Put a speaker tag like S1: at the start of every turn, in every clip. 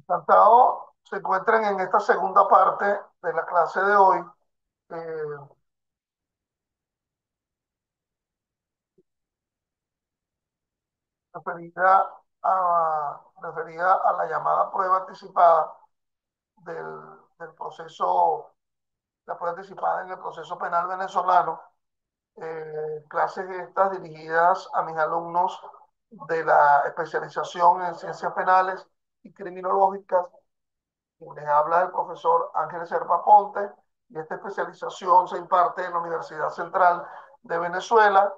S1: Encantado se encuentren en esta segunda parte de la clase de hoy, eh, referida referida a la llamada prueba anticipada del, del proceso, la prueba anticipada en el proceso penal venezolano. Clases estas dirigidas a mis alumnos de la especialización en ciencias penales y criminológicas. Quien les habla el profesor Ángel Serpa Ponte, y esta especialización se imparte en la Universidad Central de Venezuela.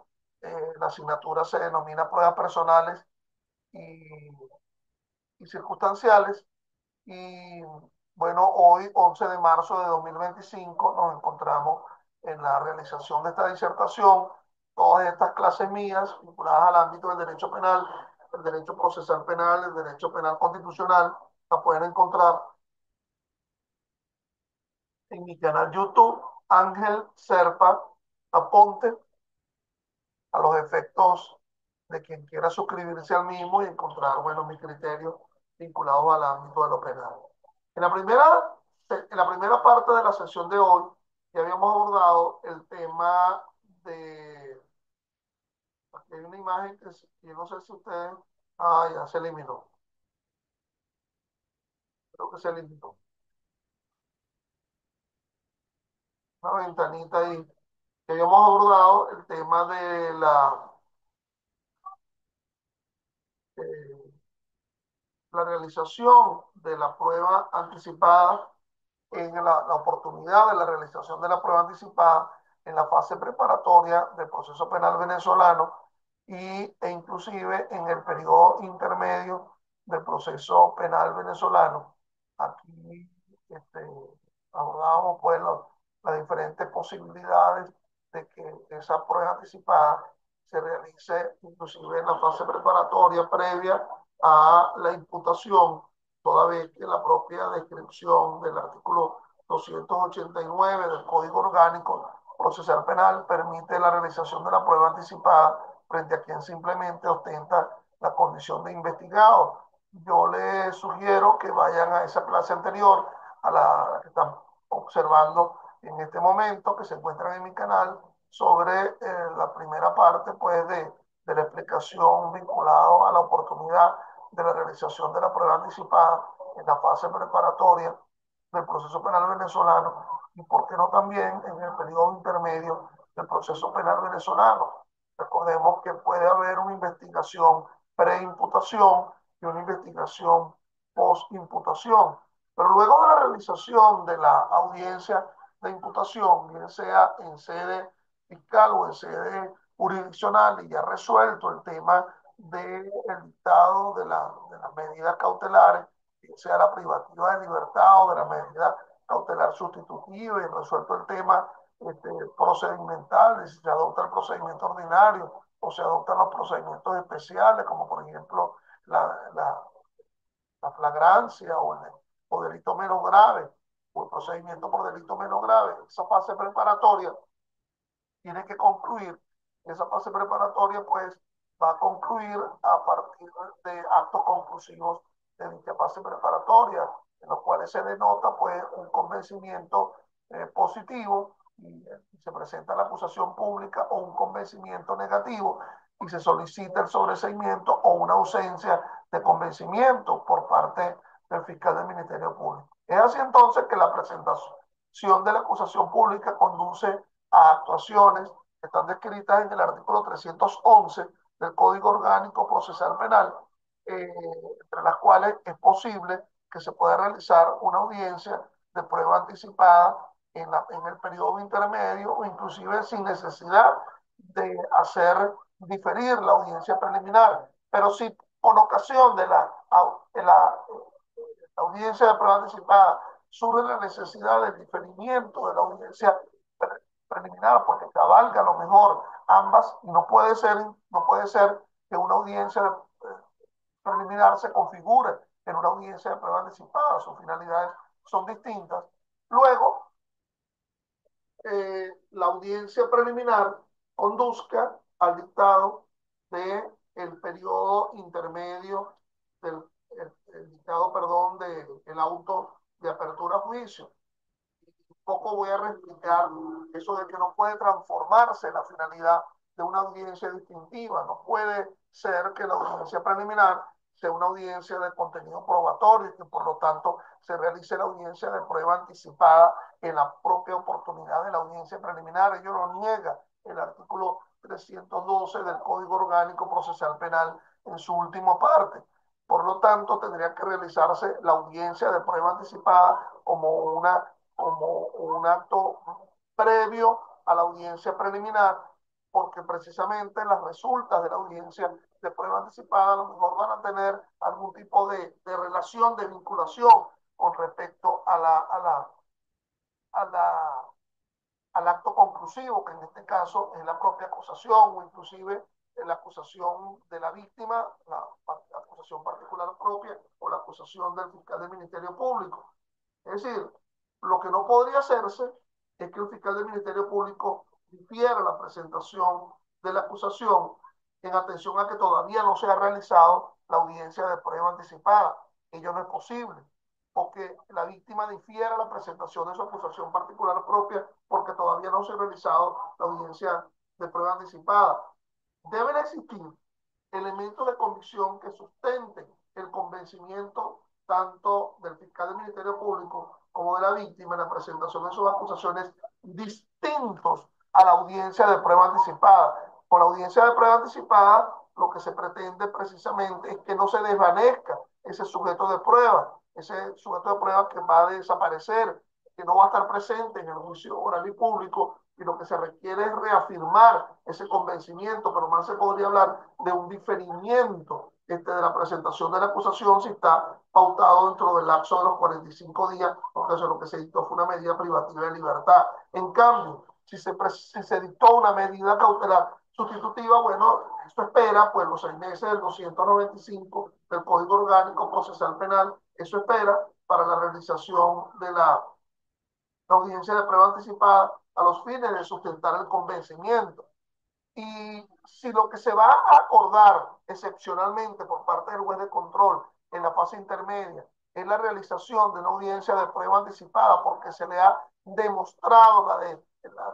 S1: La asignatura se denomina pruebas personales y, y circunstanciales. Y bueno, hoy, 11 de marzo de 2025, nos encontramos en la realización de esta disertación. Todas estas clases mías, vinculadas al ámbito del derecho penal, el derecho procesal penal, el derecho penal constitucional, la pueden encontrar en mi canal YouTube, Ángel Serpa Aponte, a los efectos de quien quiera suscribirse al mismo y encontrar, bueno, mis criterios vinculados al ámbito de lo penal. En la primera, en la primera parte de la sesión de hoy, ya habíamos abordado el tema de... Aquí hay una imagen que yo no sé si ustedes... Ah, ya se eliminó. Creo que se eliminó. Una ventanita ahí. Que habíamos abordado el tema de eh, la realización de la prueba anticipada, en la oportunidad de la realización de la prueba anticipada en la fase preparatoria del proceso penal venezolano e inclusive en el periodo intermedio del proceso penal venezolano. Aquí abordábamos pues las diferentes posibilidades de que esa prueba anticipada se realice inclusive en la fase preparatoria previa a la imputación, toda vez que la propia descripción del artículo 289 del Código Orgánico Procesal Penal permite la realización de la prueba anticipada frente a quien simplemente ostenta la condición de investigado. Yo les sugiero que vayan a esa clase anterior, a la que están observando en este momento, que se encuentran en mi canal, sobre la primera parte pues, de la explicación vinculada a la oportunidad de la realización de la prueba anticipada en la fase preparatoria del proceso penal venezolano y, por qué no, también en el periodo intermedio del proceso penal venezolano. Recordemos que puede haber una investigación pre-imputación y una investigación post-imputación, pero luego de la realización de la audiencia de imputación, bien sea en sede fiscal o en sede jurisdiccional, y ya resuelto el tema del dictado de las medidas cautelares, sea la privativa de libertad o de la medida cautelar sustitutiva, y resuelto el tema procedimental, si se adopta el procedimiento ordinario o se adoptan los procedimientos especiales, como por ejemplo la, la, la flagrancia o delito menos grave, o el procedimiento por delito menos grave. Esa fase preparatoria tiene que concluir. Esa fase preparatoria, pues, va a concluir a partir de actos conclusivos de dicha fase preparatoria, en los cuales se denota, pues, un convencimiento positivo y se presenta la acusación pública, o un convencimiento negativo y se solicita el sobreseimiento o una ausencia de convencimiento por parte del fiscal del Ministerio Público. Es así entonces que la presentación de la acusación pública conduce a actuaciones que están descritas en el artículo 311 del Código Orgánico Procesal Penal, eh, entre las cuales es posible que se pueda realizar una audiencia de prueba anticipada en el periodo intermedio, o inclusive sin necesidad de hacer diferir la audiencia preliminar. Pero si con ocasión de la audiencia de prueba anticipada surge la necesidad del diferimiento de la audiencia preliminar, porque cabalga a lo mejor ambas, y no puede ser que una audiencia preliminar se configure en una audiencia de prueba anticipada, sus finalidades son distintas. Luego, la audiencia preliminar conduzca al dictado del periodo intermedio, del el dictado, perdón, juicio. Un poco voy a reexplicar eso de que no puede transformarse la finalidad de una audiencia distintiva. No puede ser que la audiencia preliminar sea una audiencia de contenido probatorio y que por lo tanto se realice la audiencia de prueba anticipada en la propia oportunidad de la audiencia preliminar. Ello lo niega el artículo 312 del Código Orgánico Procesal Penal en su última parte. Por lo tanto, tendría que realizarse la audiencia de prueba anticipada como un acto previo a la audiencia preliminar, porque precisamente las resultas de la audiencia de prueba anticipada a lo mejor van a tener algún tipo de relación, de vinculación con respecto a la, al acto conclusivo, que en este caso es la propia acusación o inclusive la acusación de la víctima, la acusación particular propia o la acusación del fiscal del Ministerio Público. Es decir, lo que no podría hacerse es que el fiscal del Ministerio Público difiera la presentación de la acusación en atención a que todavía no se ha realizado la audiencia de prueba anticipada. Ello no es posible, porque la víctima difiera la presentación de su acusación particular propia porque todavía no se ha realizado la audiencia de prueba anticipada. Deben existir elementos de convicción que sustenten el convencimiento tanto del fiscal del Ministerio Público como de la víctima en la presentación de sus acusaciones distintos a la audiencia de prueba anticipada. Con la audiencia de prueba anticipada, lo que se pretende precisamente es que no se desvanezca ese sujeto de prueba, ese sujeto de prueba que va a desaparecer, que no va a estar presente en el juicio oral y público, y lo que se requiere es reafirmar ese convencimiento, pero más se podría hablar de un diferimiento de la presentación de la acusación si está pautado dentro del lapso de los 45 días, porque eso es lo que se dictó, fue una medida privativa de libertad. En cambio, si se dictó una medida cautelar sustitutiva, bueno, esto espera pues los 6 meses del 295 del Código Orgánico Procesal Penal, eso espera para la realización de la audiencia de prueba anticipada a los fines de sustentar el convencimiento. Y si lo que se va a acordar excepcionalmente por parte del juez de control en la fase intermedia es la realización de una audiencia de prueba anticipada porque se le ha demostrado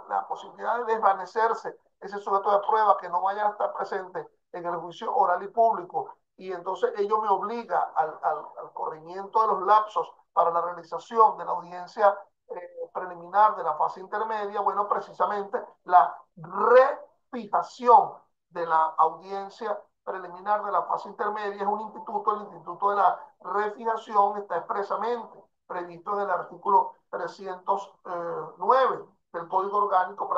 S1: la posibilidad de desvanecerse ese sujeto de prueba que no vaya a estar presente en el juicio oral y público, y entonces ello me obliga al corrimiento de los lapsos para la realización de la audiencia preliminar de la fase intermedia. Bueno, precisamente la refijación de la audiencia preliminar de la fase intermedia es un instituto, el instituto de la refijación está expresamente previsto en el artículo 309 del Código Orgánico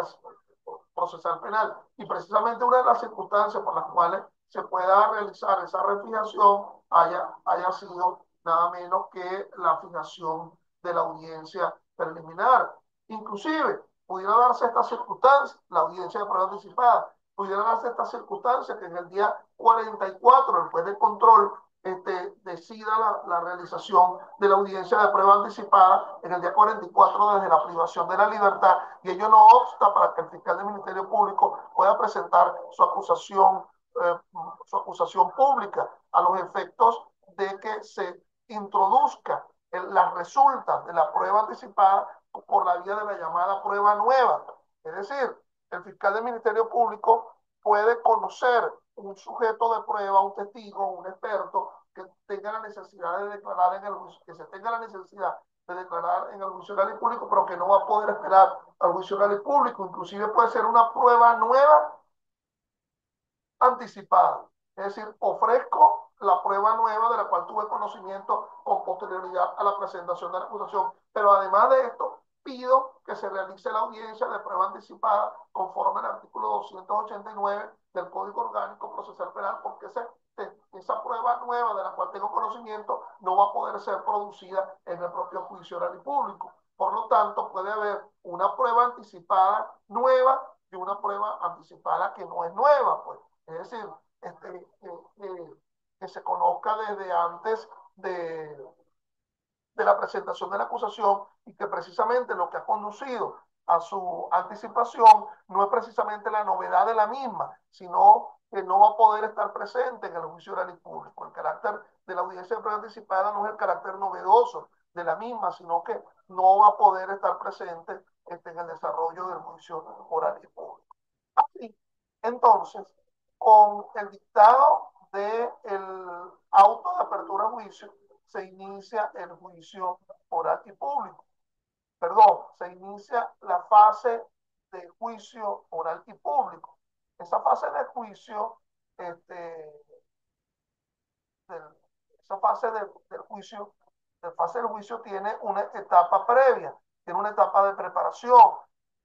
S1: Procesal Penal, y precisamente una de las circunstancias por las cuales se pueda realizar esa refijación haya sido nada menos que la fijación de la audiencia preliminar. Inclusive, pudiera darse esta circunstancia, la audiencia de prueba anticipada, pudiera darse esta circunstancia que en el día 44 el juez de control decida la realización de la audiencia de prueba anticipada en el día 44 desde la privación de la libertad, y ello no obsta para que el fiscal del Ministerio Público pueda presentar eh, su acusación pública a los efectos de que se introduzca las resultas de la prueba anticipada por la vía de la llamada prueba nueva. Es decir, el fiscal del Ministerio Público puede conocer un sujeto de prueba, un testigo, un experto que tenga la necesidad de declarar en el juicio, que se tenga la necesidad de declarar en el juicio oral y público, pero que no va a poder esperar al juicio oral y público. Inclusive puede ser una prueba nueva anticipada. Es decir, ofrezco la prueba nueva de la cual tuve conocimiento con posterioridad a la presentación de la acusación, pero además de esto, pido que se realice la audiencia de prueba anticipada conforme al artículo 289 del Código Orgánico Procesal Penal, porque esa prueba nueva de la cual tengo conocimiento no va a poder ser producida en el propio juicio oral y público. Por lo tanto, puede haber una prueba anticipada nueva y una prueba anticipada que no es nueva, pues. Es decir, que se conozca desde antes de la presentación de la acusación, y que precisamente lo que ha conducido a su anticipación no es precisamente la novedad de la misma, sino que no va a poder estar presente en el juicio oral y público. El carácter de la audiencia de prueba anticipada no es el carácter novedoso de la misma, sino que no va a poder estar presente en el desarrollo del juicio oral y público. Así, entonces, con el dictado del auto de apertura a juicio, se inicia el juicio oral y público. Perdón, se inicia la fase de juicio oral y público. Esa fase de juicio, este, del, esa fase del juicio tiene una etapa previa, tiene una etapa de preparación.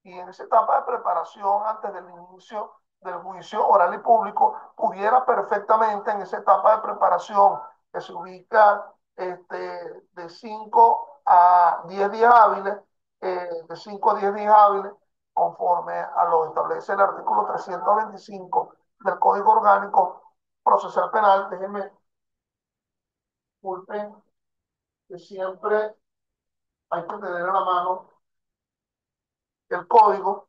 S1: Y en esa etapa de preparación, antes del inicio del juicio oral y público, pudiera perfectamente en esa etapa de preparación que se ubica de 5 a 10 días hábiles, de 5 a 10 días hábiles, conforme a lo establece el artículo 325 del Código Orgánico Procesal Penal. Déjenme, disculpen, que siempre hay que tener a la mano el código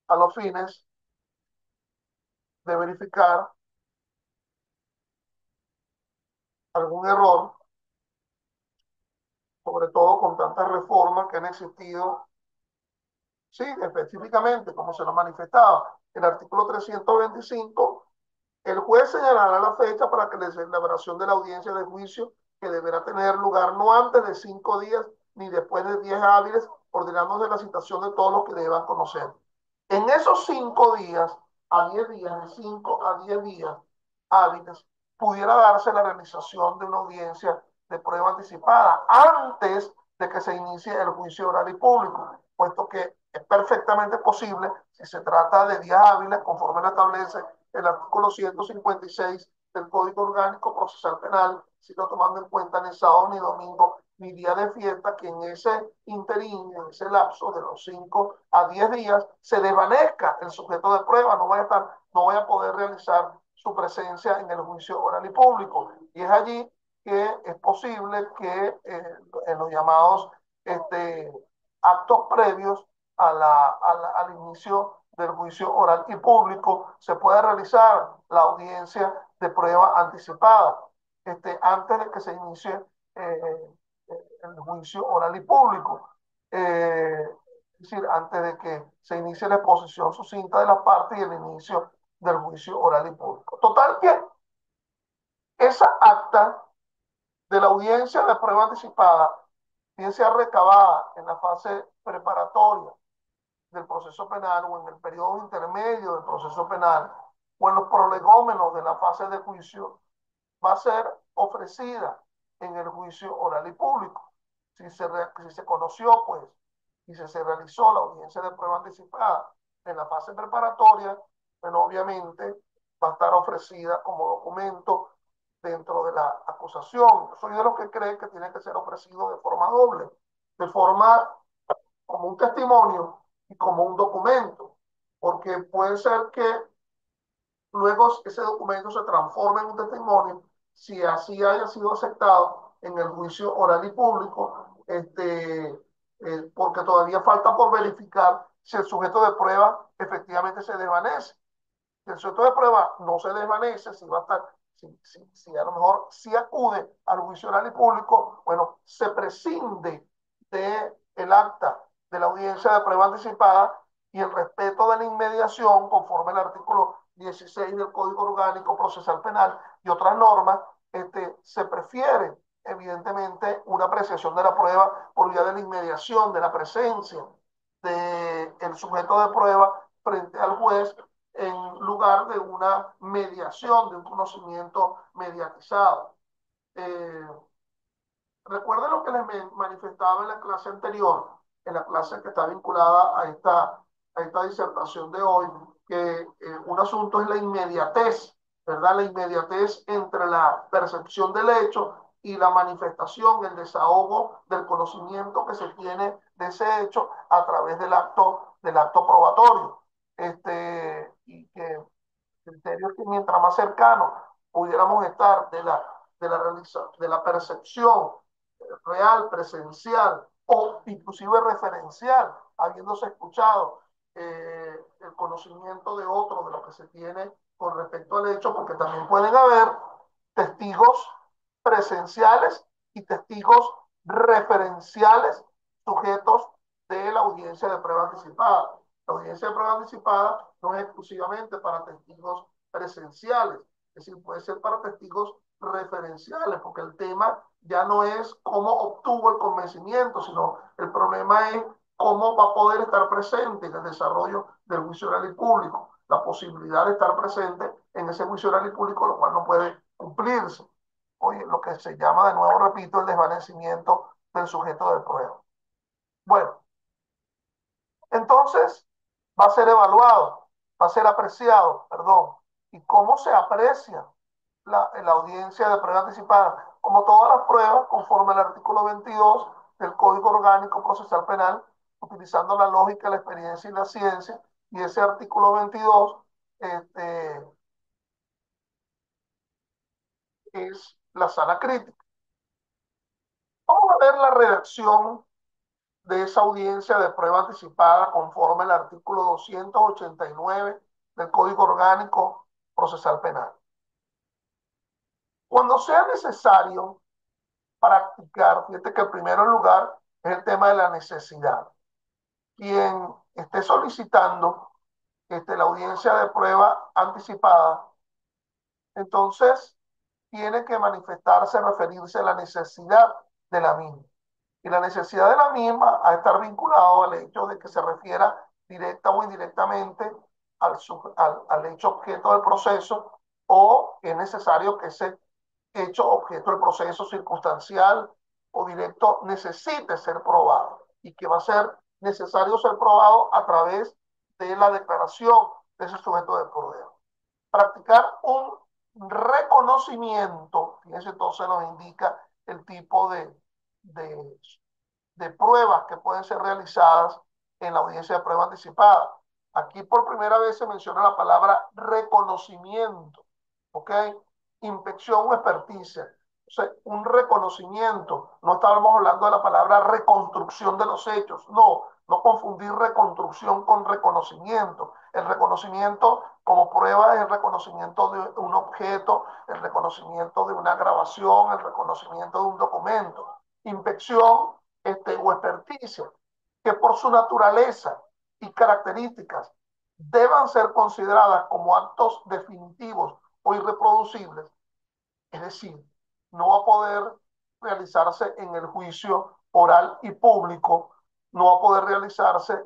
S1: a los fines de verificar algún error, sobre todo con tantas reformas que han existido. Sí, específicamente, como se lo manifestaba, el artículo 325, el juez señalará la fecha para que la celebración de la audiencia de juicio, que deberá tener lugar no antes de 5 días ni después de 10 hábiles, ordenándose la citación de todos los que deban conocer. En esos 5 días a 10 días, de 5 a 10 días hábiles, pudiera darse la realización de una audiencia de prueba anticipada antes de que se inicie el juicio oral y público, puesto que es perfectamente posible, si se trata de días hábiles, conforme lo establece el artículo 156 del Código Orgánico Procesal Penal, sino tomando en cuenta ni sábado ni domingo ni día de fiesta, que en ese interín, en ese lapso de los 5 a 10 días, se desvanezca el sujeto de prueba, no vaya a poder realizar su presencia en el juicio oral y público. Y es allí que es posible que en los llamados actos previos al inicio del juicio oral y público se pueda realizar la audiencia de prueba anticipada antes de que se inicie eh, el juicio oral y público. Es decir, antes de que se inicie la exposición sucinta de las partes y el inicio del juicio oral y público. Total que esa acta de la audiencia de prueba anticipada, bien sea recabada en la fase preparatoria del proceso penal o en el periodo intermedio del proceso penal o en los prolegómenos de la fase de juicio, va a ser ofrecida en el juicio oral y público. Si se conoció, pues, y se realizó la audiencia de prueba anticipada en la fase preparatoria, bueno, obviamente va a estar ofrecida como documento dentro de la acusación. Soy de los que creen que tiene que ser ofrecido de forma doble, de forma como un testimonio y como un documento, porque puede ser que luego ese documento se transforme en un testimonio si así haya sido aceptado en el juicio oral y público, porque todavía falta por verificar si el sujeto de prueba efectivamente se desvanece. Si el sujeto de prueba no se desvanece, si va a estar, si a lo mejor si acude al juicio oral y público, bueno, se prescinde del acta de la audiencia de prueba anticipada y el respeto de la inmediación, conforme al artículo 16 del Código Orgánico Procesal Penal y otras normas, se prefiere evidentemente una apreciación de la prueba por vía de la inmediación, de la presencia del sujeto de prueba frente al juez en lugar de una mediación, de un conocimiento mediatizado. Eh, Recuerden lo que les manifestaba en la clase anterior, en la clase que está vinculada a esta disertación de hoy, que un asunto es la inmediatez, ¿verdad? La inmediatez entre la percepción del hecho y la manifestación, el desahogo del conocimiento que se tiene de ese hecho a través del acto probatorio. Y que criterios que mientras más cercanos pudiéramos estar de la percepción real, presencial o inclusive referencial, habiéndose escuchado el conocimiento de otro de lo que se tiene con respecto al hecho, porque también pueden haber testigos presenciales y testigos referenciales sujetos de la audiencia de prueba anticipada. La audiencia de prueba anticipada no es exclusivamente para testigos presenciales, es decir, puede ser para testigos referenciales, porque el tema ya no es cómo obtuvo el convencimiento, sino el problema es cómo va a poder estar presente en el desarrollo del juicio oral y público, la posibilidad de estar presente en ese juicio oral y público, lo cual no puede cumplirse. Oye, lo que se llama, de nuevo repito, el desvanecimiento del sujeto de prueba. Bueno, entonces va a ser evaluado, va a ser apreciado, perdón. ¿Y cómo se aprecia la audiencia de prueba anticipada? Como todas las pruebas, conforme al artículo 22 del Código Orgánico Procesal Penal, utilizando la lógica, la experiencia y la ciencia, y ese artículo 22 es la sala crítica. Vamos a ver la redacción de esa audiencia de prueba anticipada conforme al artículo 289 del Código Orgánico Procesal Penal. Cuando sea necesario practicar, fíjate que en primer lugar es el tema de la necesidad. Quien esté solicitando la audiencia de prueba anticipada, entonces tiene que manifestarse, referirse a la necesidad de la misma. Y la necesidad de la misma a estar vinculado al hecho de que se refiera directa o indirectamente al hecho objeto del proceso, o es necesario que ese hecho objeto del proceso circunstancial o directo necesite ser probado, y que va a ser necesario ser probado a través de la declaración de ese sujeto de prueba. Practicar un reconocimiento, fíjense, entonces nos indica el tipo de de pruebas que pueden ser realizadas en la audiencia de prueba anticipada. Aquí por primera vez se menciona la palabra reconocimiento, ¿ok? Inspección o experticia. O sea, un reconocimiento. No estábamos hablando de la palabra reconstrucción de los hechos. No, no confundir reconstrucción con reconocimiento. El reconocimiento como prueba es el reconocimiento de un objeto, el reconocimiento de una grabación, el reconocimiento de un documento. Inspección o experticia, que por su naturaleza y características deban ser consideradas como actos definitivos o irreproducibles, es decir, no va a poder realizarse en el juicio oral y público, no va a poder realizarse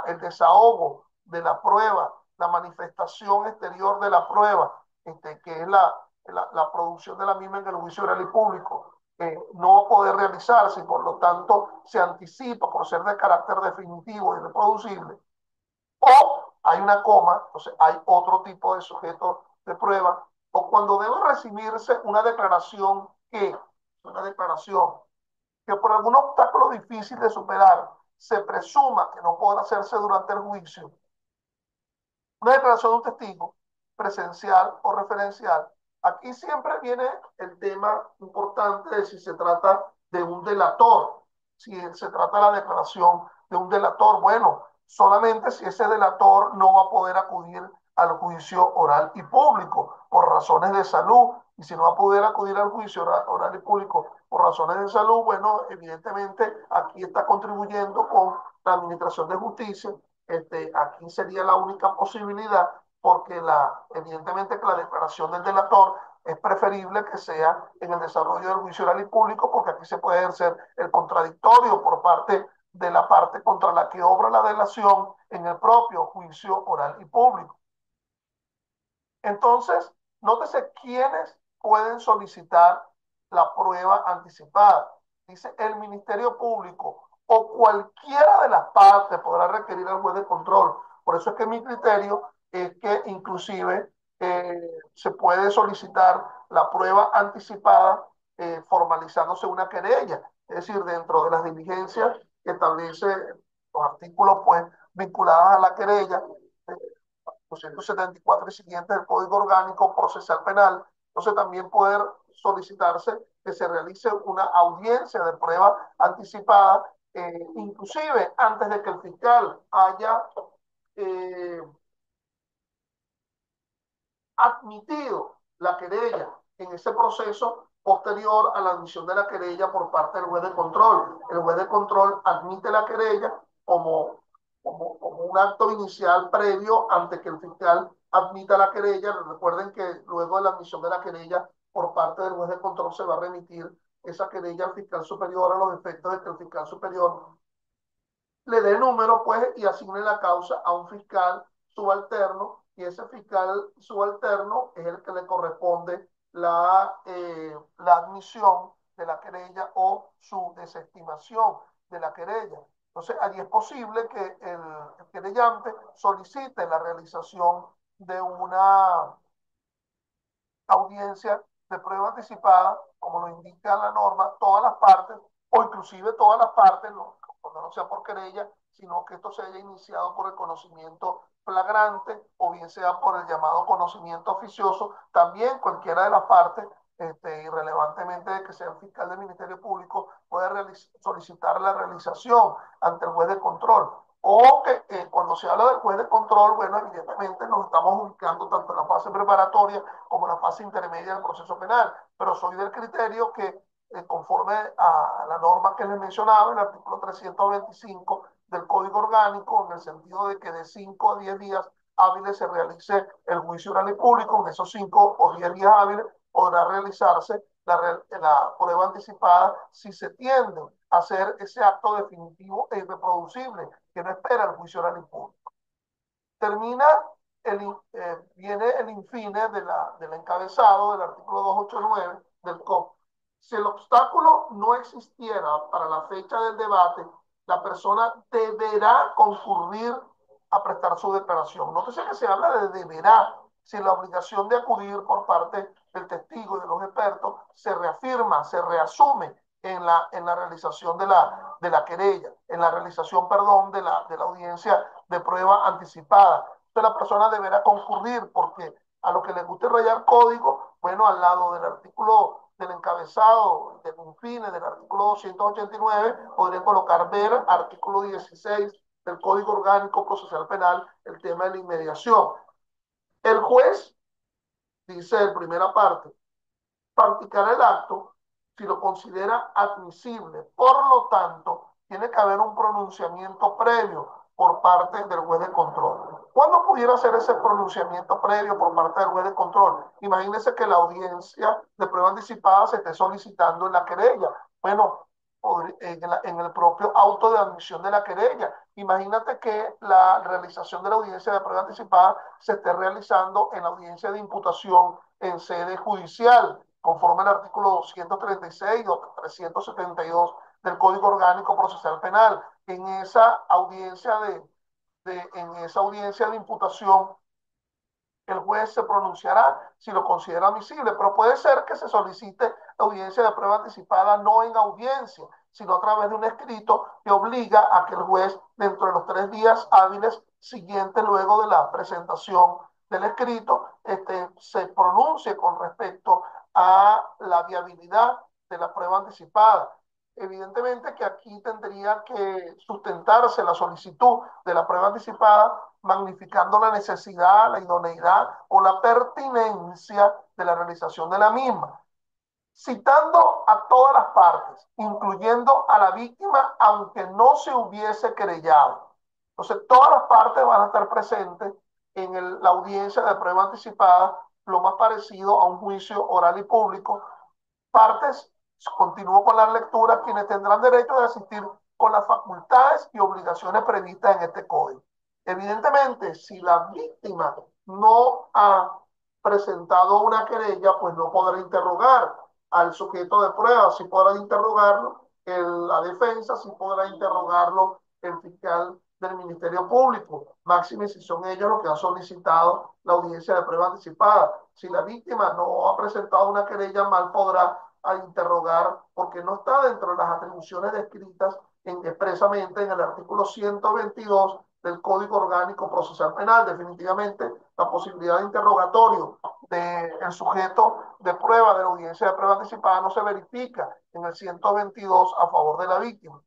S1: el desahogo de la prueba, la manifestación exterior de la prueba, que es la producción de la misma en el juicio oral y público, no va a poder realizarse, y por lo tanto se anticipa por ser de carácter definitivo y irreproducible, o hay una coma, entonces hay otro tipo de sujeto de prueba, o cuando debe recibirse una declaración que por algún obstáculo difícil de superar se presuma que no podrá hacerse durante el juicio, una declaración de un testigo presencial o referencial. Aquí siempre viene el tema importante de si se trata de un delator, si se trata de la declaración de un delator. Bueno, solamente si ese delator no va a poder acudir al juicio oral y público por razones de salud, y si no va a poder acudir al juicio oral y público por razones de salud, bueno, evidentemente aquí está contribuyendo con la Administración de Justicia. Aquí sería la única posibilidad, porque evidentemente que la declaración del delator es preferible que sea en el desarrollo del juicio oral y público, porque aquí se puede ejercer el contradictorio por parte de la parte contra la que obra la delación en el propio juicio oral y público. Entonces, nótese quiénes pueden solicitar la prueba anticipada. Dice, el Ministerio Público o cualquiera de las partes podrá requerir al juez de control. Por eso es que mi criterio es que inclusive se puede solicitar la prueba anticipada formalizándose una querella. Es decir, dentro de las diligencias que establece los artículos pues vinculados a la querella, 274 y siguientes del Código Orgánico Procesal Penal. Entonces también puede solicitarse que se realice una audiencia de prueba anticipada, inclusive antes de que el fiscal haya eh, admitido la querella en ese proceso, posterior a la admisión de la querella por parte del juez de control. El juez de control admite la querella como un acto inicial previo ante que el fiscal admita la querella. Recuerden que luego de la admisión de la querella por parte del juez de control se va a remitir esa querella al fiscal superior a los efectos de que el fiscal superior le dé número, pues, y asigne la causa a un fiscal subalterno, y ese fiscal subalterno es el que le corresponde la admisión de la querella o su desestimación de la querella. Entonces, allí es posible que el querellante solicite la realización de una audiencia de prueba anticipada, como lo indica la norma, todas las partes, o inclusive todas las partes, no, cuando no sea por querella, sino que esto se haya iniciado por el conocimiento flagrante o bien sea por el llamado conocimiento oficioso, también cualquiera de las partes, irrelevantemente de que sea el fiscal del Ministerio Público, puede solicitar la realización ante el juez de control. O que cuando se habla del juez de control, bueno, evidentemente nos estamos ubicando tanto en la fase preparatoria como la fase intermedia del proceso penal, pero soy del criterio que conforme a la norma que les mencionaba, el artículo 325 del Código Orgánico, en el sentido de que de 5 a 10 días hábiles se realice el juicio oral y público, en esos 5 o 10 días hábiles podrá realizarse la prueba anticipada si se tiende a hacer ese acto definitivo e irreproducible que no espera el juicio oral y público. Termina, viene el infine del encabezado del artículo 289 del COP. Si el obstáculo no existiera para la fecha del debate, la persona deberá concurrir a prestar su declaración. Nótese que se habla de deberá, si la obligación de acudir por parte del testigo y de los expertos se reafirma, se reasume en la realización de la querella, en la realización, perdón, de la audiencia de prueba anticipada. Entonces la persona deberá concurrir porque a lo que les guste rayar código, bueno, al lado del artículo del encabezado, del infine, del artículo 289, podrían colocar ver artículo 16 del Código Orgánico Procesal Penal, el tema de la inmediación. El juez, dice en primera parte, practicar el acto si lo considera admisible. Por lo tanto, tiene que haber un pronunciamiento previo por parte del juez de control. ¿Cuándo pudiera ser ese pronunciamiento previo por parte del juez de control? Imagínense que la audiencia de prueba anticipada se esté solicitando en la querella. Bueno, en el propio auto de admisión de la querella. Imagínate que la realización de la audiencia de prueba anticipada se esté realizando en la audiencia de imputación en sede judicial, conforme al artículo 236 o 372 del Código Orgánico Procesal Penal. En esa audiencia en esa audiencia de imputación, el juez se pronunciará si lo considera admisible, pero puede ser que se solicite la audiencia de prueba anticipada no en audiencia, sino a través de un escrito que obliga a que el juez, dentro de los 3 días hábiles siguientes luego de la presentación del escrito, se pronuncie con respecto a la viabilidad de la prueba anticipada. Evidentemente que aquí tendría que sustentarse la solicitud de la prueba anticipada magnificando la necesidad, la idoneidad o la pertinencia de la realización de la misma, citando a todas las partes, incluyendo a la víctima, aunque no se hubiese querellado. Entonces, todas las partes van a estar presentes en la audiencia de prueba anticipada, lo más parecido a un juicio oral y público. Partes, continúo con las lecturas, quienes tendrán derecho de asistir con las facultades y obligaciones previstas en este código. Evidentemente, si la víctima no ha presentado una querella, pues no podrá interrogar al sujeto de prueba, sí podrá interrogarlo la defensa, sí podrá interrogarlo el fiscal del Ministerio Público, máxime si son ellos los que han solicitado la audiencia de prueba anticipada. Si la víctima no ha presentado una querella, mal podrá interrogar porque no está dentro de las atribuciones descritas expresamente en el artículo 122 del Código Orgánico Procesal Penal. Definitivamente la posibilidad de interrogatorio del sujeto de prueba de la audiencia de prueba anticipada no se verifica en el 122 a favor de la víctima.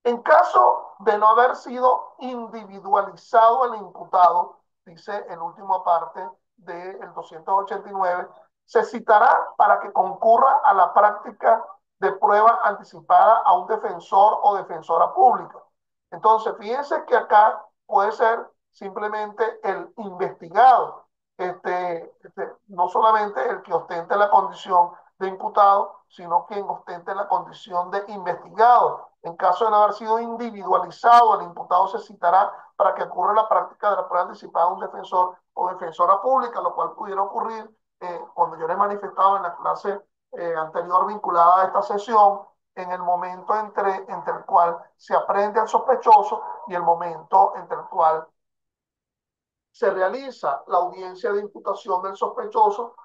S1: En caso de no haber sido individualizado el imputado, dice en última parte del 289, se citará para que concurra a la práctica de prueba anticipada a un defensor o defensora pública. Entonces, fíjense que acá puede ser simplemente el investigado, no solamente el que ostente la condición de imputado, sino quien ostente la condición de investigado. En caso de no haber sido individualizado, el imputado se citará para que ocurra la práctica de la prueba anticipada a un defensor o defensora pública, lo cual pudiera ocurrir cuando yo les manifestaba en la clase anterior vinculada a esta sesión, en el momento entre el cual se aprende al sospechoso y el momento entre el cual se realiza la audiencia de imputación del sospechoso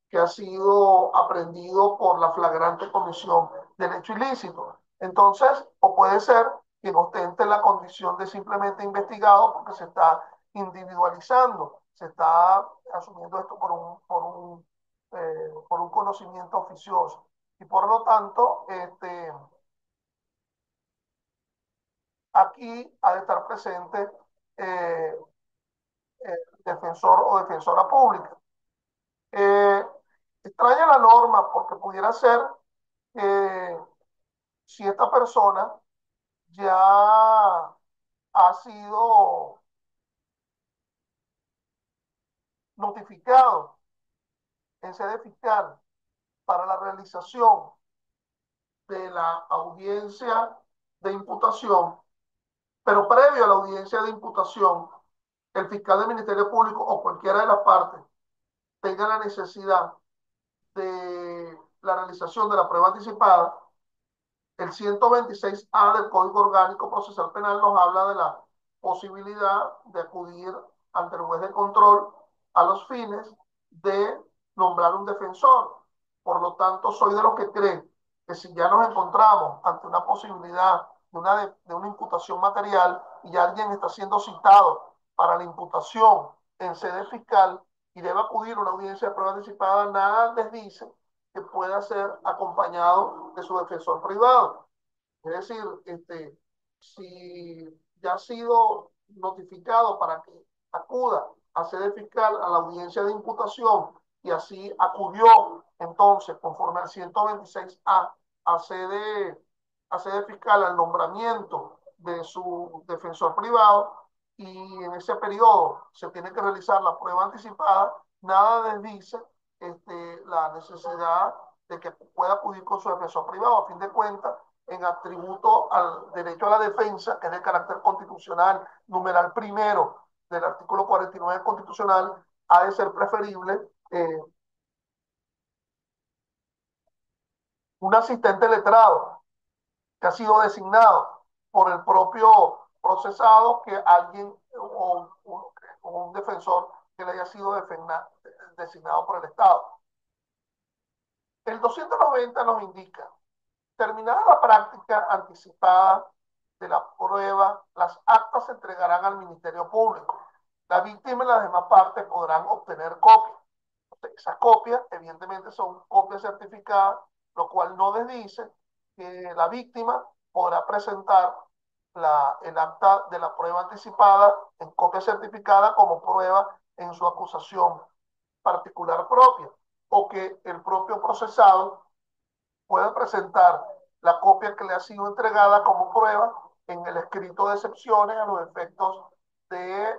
S1: que ha sido aprendido por la flagrante comisión del hecho ilícito. Entonces, o puede ser quien ostente la condición de simplemente investigado porque se está individualizando, se está asumiendo esto por un conocimiento oficioso. Y por lo tanto, aquí ha de estar presente eh, defensor o defensora pública. Eh, Extraña la norma porque pudiera ser que si esta persona ya ha sido notificado en sede fiscal para la realización de la audiencia de imputación, pero previo a la audiencia de imputación, el fiscal del Ministerio Público o cualquiera de las partes tenga la necesidad de la realización de la prueba anticipada. El 126A del Código Orgánico Procesal Penal nos habla de la posibilidad de acudir ante el juez de control a los fines de nombrar un defensor. Por lo tanto, soy de los que creen que si ya nos encontramos ante una posibilidad de una imputación material y alguien está siendo citado para la imputación en sede fiscal y debe acudir a una audiencia de prueba anticipada, nada les dice que pueda ser acompañado de su defensor privado. Es decir, si ya ha sido notificado para que acuda a sede fiscal a la audiencia de imputación y así acudió entonces conforme al 126A a sede fiscal al nombramiento de su defensor privado y en ese periodo se tiene que realizar la prueba anticipada, nada les dice la necesidad de que pueda acudir con su defensor privado. A fin de cuentas, en atributo al derecho a la defensa, que es de carácter constitucional, numeral primero del artículo 49 constitucional, ha de ser preferible un asistente letrado que ha sido designado por el propio procesado que alguien o un defensor que le haya sido designado por el Estado. El 290 nos indica: terminada la práctica anticipada de la prueba, las actas se entregarán al Ministerio Público. La víctima y las demás partes podrán obtener copias. Esas copias, evidentemente, son copias certificadas, lo cual no les dice que la víctima podrá presentar el acta de la prueba anticipada en copia certificada como prueba en su acusación particular propia, o que el propio procesado puede presentar la copia que le ha sido entregada como prueba en el escrito de excepciones a los efectos de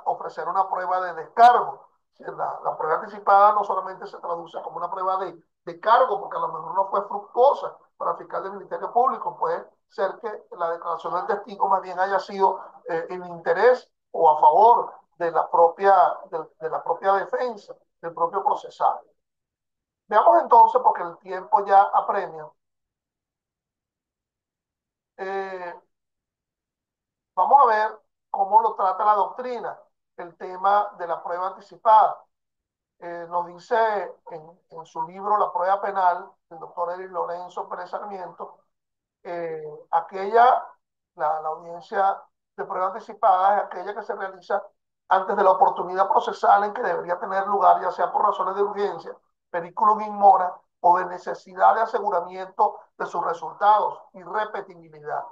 S1: ofrecer una prueba de descargo. La prueba anticipada no solamente se traduce como una prueba de cargo, porque a lo mejor no fue fructuosa para el fiscal del Ministerio Público, puede ser que la declaración del testigo más bien haya sido en interés o a favor de la propia defensa, del propio procesado. Veamos entonces, porque el tiempo ya apremia, eh, vamos a ver cómo lo trata la doctrina, el tema de la prueba anticipada. Nos dice en su libro La prueba penal, el doctor Eric Lorenzo Pérez Sarmiento, la audiencia de prueba anticipada es aquella que se realiza antes de la oportunidad procesal en que debería tener lugar, ya sea por razones de urgencia, periculum in mora o de necesidad de aseguramiento de sus resultados y repetibilidad.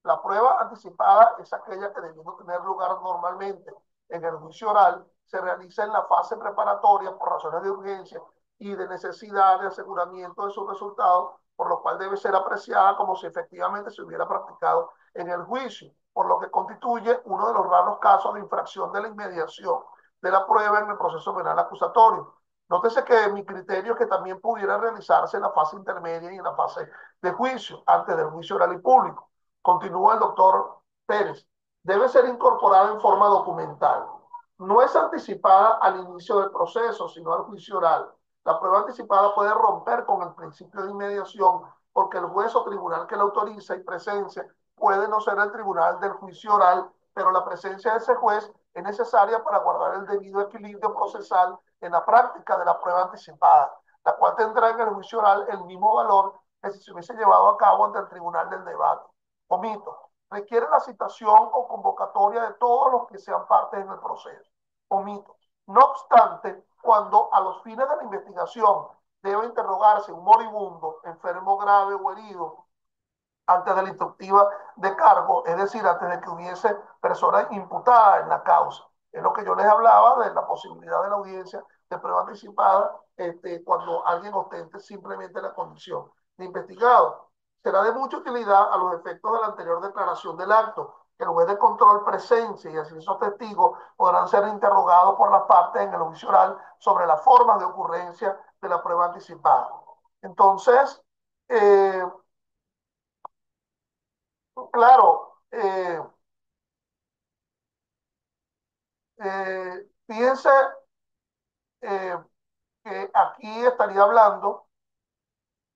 S1: La prueba anticipada es aquella que debiendo tener lugar normalmente en el juicio oral, se realiza en la fase preparatoria por razones de urgencia y de necesidad de aseguramiento de sus resultados, por lo cual debe ser apreciada como si efectivamente se hubiera practicado en el juicio, por lo que constituye uno de los raros casos de infracción de la inmediación de la prueba en el proceso penal acusatorio. Nótese que mi criterio es que también pudiera realizarse en la fase intermedia y en la fase de juicio, antes del juicio oral y público. Continúa el doctor Pérez. Debe ser incorporada en forma documental. No es anticipada al inicio del proceso, sino al juicio oral. La prueba anticipada puede romper con el principio de inmediación porque el juez o tribunal que la autoriza y presencia puede no ser el tribunal del juicio oral, pero la presencia de ese juez es necesaria para guardar el debido equilibrio procesal en la práctica de la prueba anticipada, la cual tendrá en el juicio oral el mismo valor que si se hubiese llevado a cabo ante el tribunal del debate. Omito. Requiere la citación o convocatoria de todos los que sean parte en el proceso. Omito. No obstante, cuando a los fines de la investigación debe interrogarse un moribundo, enfermo grave o herido, antes de la instructiva de cargo, es decir, antes de que hubiese personas imputadas en la causa. Es lo que yo les hablaba de la posibilidad de la audiencia de prueba anticipada cuando alguien ostente simplemente la condición de investigado. Será de mucha utilidad a los efectos de la anterior declaración del acto, que el juez de control presencia y así esos testigos podrán ser interrogados por las partes en el juicio oral sobre las formas de ocurrencia de la prueba anticipada. Entonces, claro, fíjense eh, que aquí estaría hablando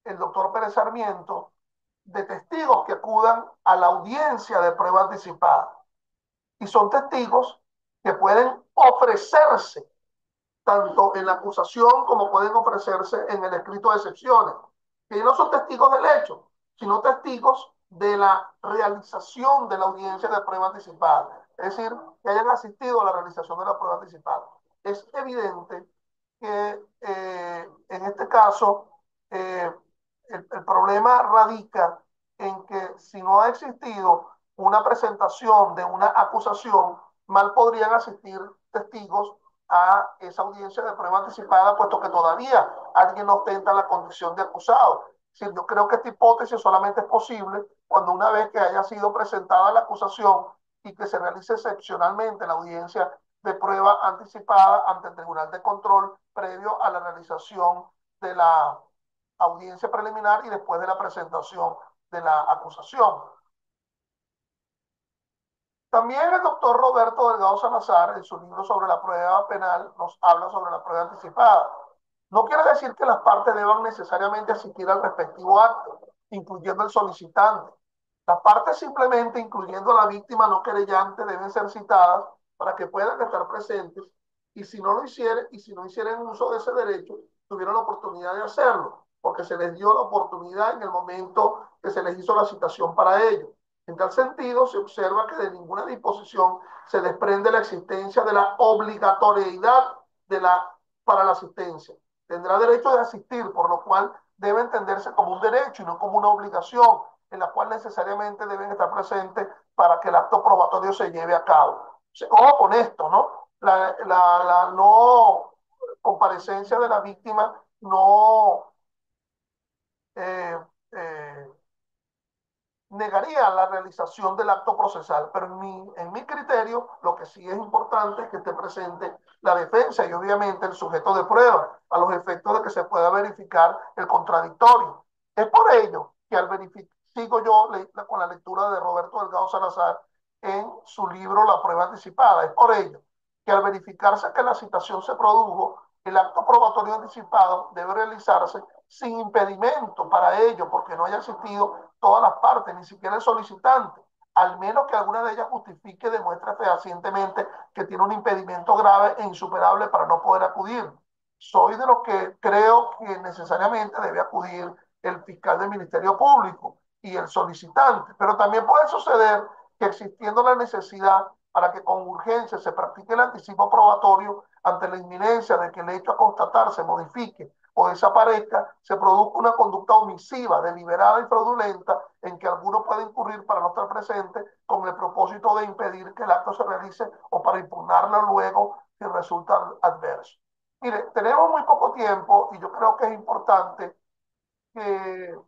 S1: el doctor Pérez Sarmiento de testigos que acudan a la audiencia de prueba anticipada. Y son testigos que pueden ofrecerse tanto en la acusación como pueden ofrecerse en el escrito de excepciones, que no son testigos del hecho, sino testigos de la realización de la audiencia de prueba anticipada, es decir, que hayan asistido a la realización de la prueba anticipada. Es evidente que en este caso el problema radica en que si no ha existido una presentación de una acusación, mal podrían asistir testigos a esa audiencia de prueba anticipada, puesto que todavía alguien no ostenta la condición de acusado. Sí, yo creo que esta hipótesis solamente es posible cuando una vez que haya sido presentada la acusación y que se realice excepcionalmente la audiencia de prueba anticipada ante el Tribunal de Control previo a la realización de la audiencia preliminar y después de la presentación de la acusación. También el doctor Roberto Delgado Salazar, en su libro sobre la prueba penal, nos habla sobre la prueba anticipada. No quiere decir que las partes deban necesariamente asistir al respectivo acto, incluyendo el solicitante. Las partes simplemente, incluyendo a la víctima no querellante, deben ser citadas para que puedan estar presentes y si no lo hicieran, y si no hicieran uso de ese derecho, tuvieron la oportunidad de hacerlo, porque se les dio la oportunidad en el momento que se les hizo la citación para ello. En tal sentido, se observa que de ninguna disposición se desprende la existencia de la obligatoriedad para la asistencia. Tendrá derecho de asistir, por lo cual debe entenderse como un derecho y no como una obligación, en la cual necesariamente deben estar presentes para que el acto probatorio se lleve a cabo. Ojo con esto, ¿no? La no comparecencia de la víctima no eh, eh, negaría la realización del acto procesal, pero en mi criterio lo que sí es importante es que esté presente la defensa y obviamente el sujeto de prueba a los efectos de que se pueda verificar el contradictorio. Es por ello que al verificar, sigo yo con la lectura de Roberto Delgado Salazar en su libro La prueba anticipada, es por ello que al verificarse que la citación se produjo, el acto probatorio anticipado debe realizarse sin impedimento para ello, porque no haya existido todas las partes, ni siquiera el solicitante, al menos que alguna de ellas justifique, demuestre fehacientemente que tiene un impedimento grave e insuperable para no poder acudir. Soy de los que creo que necesariamente debe acudir el fiscal del Ministerio Público y el solicitante, pero también puede suceder que existiendo la necesidad para que con urgencia se practique el anticipo probatorio ante la inminencia de que el hecho a constatar se modifique o desaparezca, se produzca una conducta omisiva, deliberada y fraudulenta en que alguno puede incurrir para no estar presente con el propósito de impedir que el acto se realice o para impugnarlo luego si resulta adverso. Mire, tenemos muy poco tiempo y yo creo que es importante que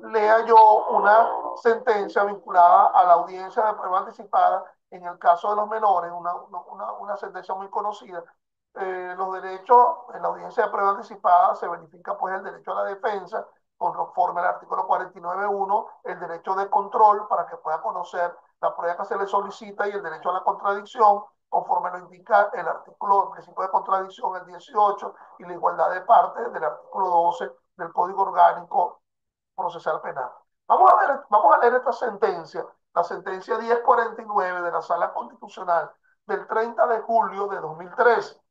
S1: lea yo una sentencia vinculada a la audiencia de prueba anticipada en el caso de los menores, una sentencia muy conocida. Los derechos en la audiencia de prueba anticipada se verifica pues el derecho a la defensa, conforme al artículo 49.1, el derecho de control para que pueda conocer la prueba que se le solicita y el derecho a la contradicción, conforme lo indica el artículo del principio de contradicción, el 18, y la igualdad de partes del artículo 12 del Código Orgánico Procesal Penal. Vamos a leer esta sentencia, la sentencia 1049 de la Sala Constitucional del 30 de julio de 2013.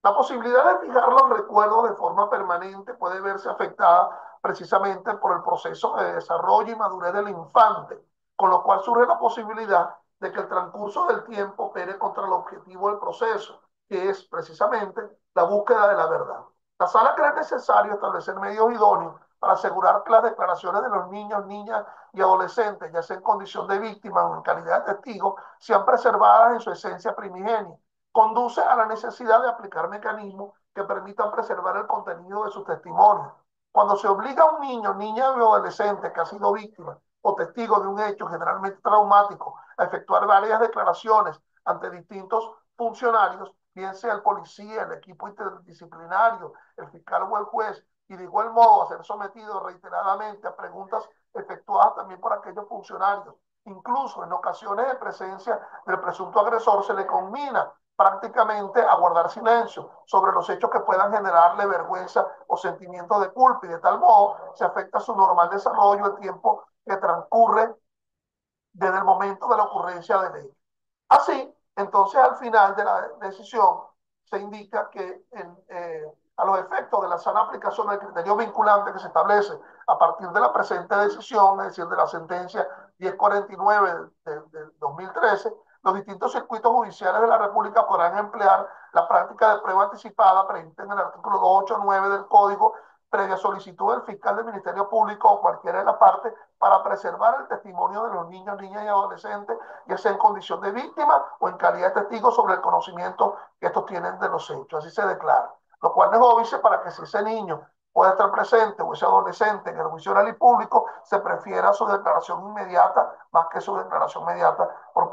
S1: La posibilidad de fijar los recuerdos de forma permanente puede verse afectada precisamente por el proceso de desarrollo y madurez del infante, con lo cual surge la posibilidad de que el transcurso del tiempo opere contra el objetivo del proceso, que es precisamente la búsqueda de la verdad. La sala cree necesario establecer medios idóneos para asegurar que las declaraciones de los niños, niñas y adolescentes, ya sea en condición de víctima o en calidad de testigo, sean preservadas en su esencia primigenia. Conduce a la necesidad de aplicar mecanismos que permitan preservar el contenido de sus testimonios. Cuando se obliga a un niño, niña o adolescente que ha sido víctima o testigo de un hecho generalmente traumático a efectuar varias declaraciones ante distintos funcionarios, bien sea el policía, el equipo interdisciplinario, el fiscal o el juez, y de igual modo a ser sometido reiteradamente a preguntas efectuadas también por aquellos funcionarios. Incluso en ocasiones de presencia del presunto agresor se le conmina prácticamente a guardar silencio sobre los hechos que puedan generarle vergüenza o sentimientos de culpa, y de tal modo se afecta su normal desarrollo el tiempo que transcurre desde el momento de la ocurrencia del hecho. Así, entonces al final de la decisión se indica que a los efectos de la sana aplicación del criterio vinculante que se establece a partir de la presente decisión, es decir, de la sentencia 1049 del 2013, los distintos circuitos judiciales de la República podrán emplear la práctica de prueba anticipada prevista en el artículo 289 del Código, previa solicitud del fiscal del Ministerio Público o cualquiera de las partes, para preservar el testimonio de los niños, niñas y adolescentes, ya sea en condición de víctima o en calidad de testigo sobre el conocimiento que estos tienen de los hechos. Así se declara. Lo cual es obvio para que si ese niño puede estar presente o ese adolescente en el juicio oral y público, se prefiera su declaración inmediata más que su declaración mediata por